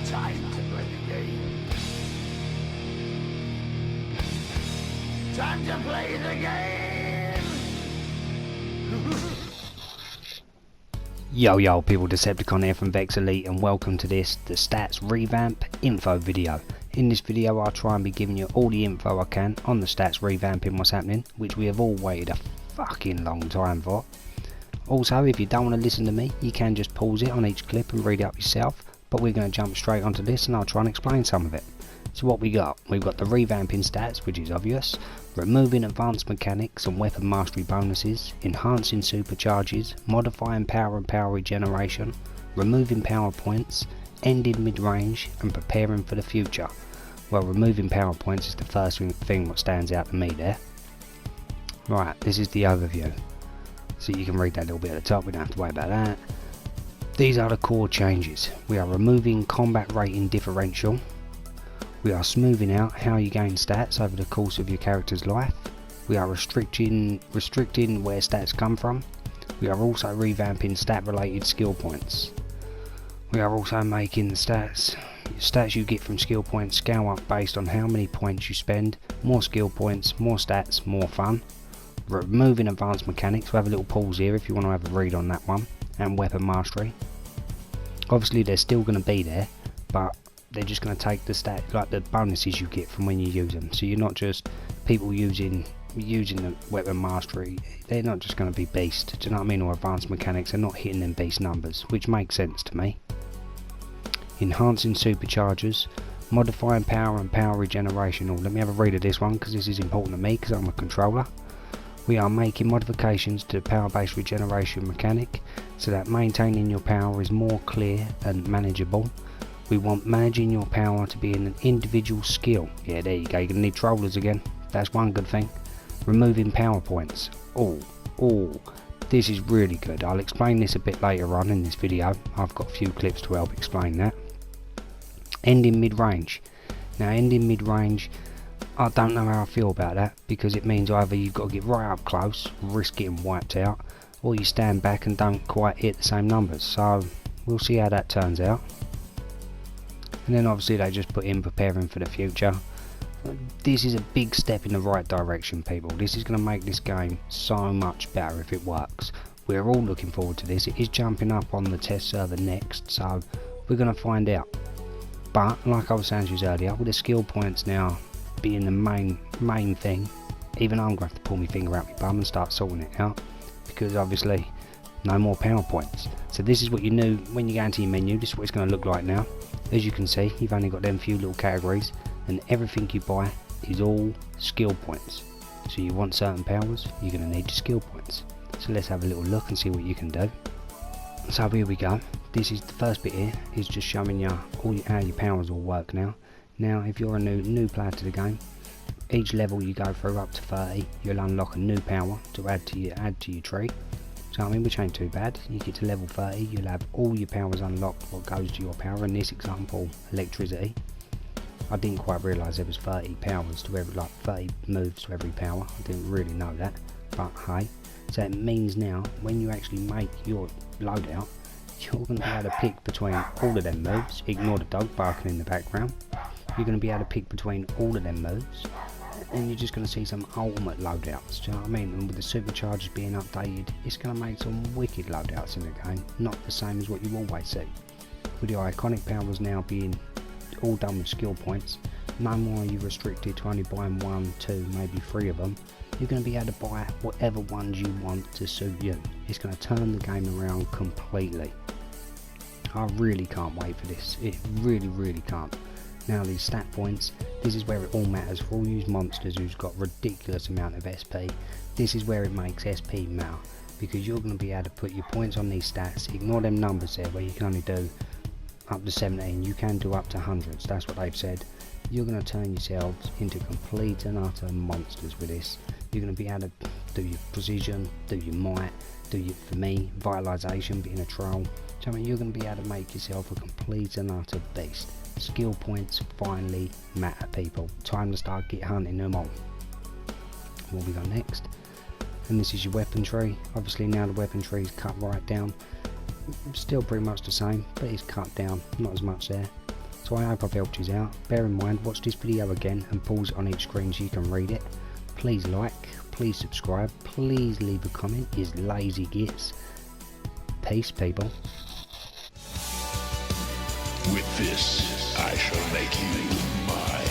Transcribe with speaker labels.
Speaker 1: Time to play the game. Time to play the game.
Speaker 2: Yo people, Decepticon here from Vex Elite, and welcome to the stats revamp info video. In this video I'll try and be giving you all the info I can on the stats revamping what's happening, which we have all waited a fucking long time for. Also, if you don't want to listen to me, you can just pause it on each clip and read it up yourself, but we're going to jump straight onto this and I'll try and explain some of it. So what we got? We've got the revamping stats, which is obvious, removing advanced mechanics and weapon mastery bonuses, enhancing supercharges, modifying power and power regeneration, removing power points, ending mid-range and preparing for the future. Well, removing power points is the first thing what stands out to me there. Right, this is the overview. So you can read that a little bit at the top, we don't have to worry about that. These are the core changes. We are removing combat rating differential. We are smoothing out how you gain stats over the course of your character's life. We are restricting where stats come from. We are also revamping stat related skill points. We are also making the stats you get from skill points scale up based on how many points you spend. More skill points, more stats, more fun. Removing advanced mechanics. We'll have a little pause here if you want to have a read on that one. And weapon mastery. Obviously they're still going to be there, but they're just going to take the stat, like the bonuses you get from when you use them. So you're not just people using the weapon mastery, they're not just going to be beast, do you know what I mean, or advanced mechanics, they're not hitting them beast numbers, which makes sense to me. Enhancing superchargers, modifying power and power regeneration. Let me have a read of this one because this is important to me because I'm a controller. We are making modifications to the power based regeneration mechanic so that maintaining your power is more clear and manageable. We want managing your power to be an individual skill. Yeah, there you go, you're going to need trollers again. That's one good thing. Removing power points. Oh, this is really good. I'll explain this a bit later on in this video. I've got a few clips to help explain that. Ending mid-range. Now, ending mid-range, I don't know how I feel about that, because it means either you've got to get right up close, risk getting wiped out, or you stand back and don't quite hit the same numbers. So, we'll see how that turns out. And then obviously they just put in preparing for the future. This is a big step in the right direction, people. This is going to make this game so much better if it works. We're all looking forward to this. It is jumping up on the test server next, so we're going to find out. But like I was saying to you earlier, with the skill points now being the main thing, even I'm going to have to pull my finger out my bum and start sorting it out, because obviously no more power points. So this is what you knew when you go into your menu. This is what it's going to look like now. As you can see, you've only got them few little categories, and everything you buy is all skill points. So you want certain powers, you're going to need your skill points. So let's have a little look and see what you can do. So here we go. This is the first bit here, is just showing you how your powers all work now. Now if you're a new player to the game, each level you go through up to 30, you'll unlock a new power to add to your tree. So I mean, which ain't too bad. You get to level 30, you'll have all your powers unlocked what goes to your power. In this example, electricity. I didn't quite realise there was 30 powers to every, like 30 moves to every power. I didn't really know that, but hey. So it means now, when you actually make your loadout, you're going to be able to pick between all of them moves. Ignore the dog barking in the background. You're going to be able to pick between all of them moves, and you're just going to see some ultimate loadouts, do you know what I mean? And with the superchargers being updated, it's going to make some wicked loadouts in the game, not the same as what you always see. With the iconic powers now being all done with skill points, no more are you restricted to only buying 1, 2, maybe 3 of them. You're going to be able to buy whatever ones you want to suit you. It's going to turn the game around completely. I really can't wait for this. It really can't. Now these stat points, this is where it all matters for all you monsters who's got ridiculous amount of SP. This is where it makes SP matter, because you're going to be able to put your points on these stats. Ignore them numbers there where you can only do up to 17, you can do up to hundreds, that's what they've said. You're going to turn yourselves into complete and utter monsters with this. You're going to be able to do your precision, do your might, do your, for me, vitalization, being a troll. So I mean, you're going to be able to make yourself a complete and utter beast. Skill points finally matter, people. Time to start hunting them all. What we got next? And this is your weapon tree. Obviously now the weapon tree is cut right down. Still pretty much the same, but it's cut down, not as much there. So I hope I've helped you out. Bear in mind, watch this video again and pause it on each screen so you can read it. Please like, please subscribe, please leave a comment, is lazy gits. Peace, people.
Speaker 3: With this, I shall make you mine.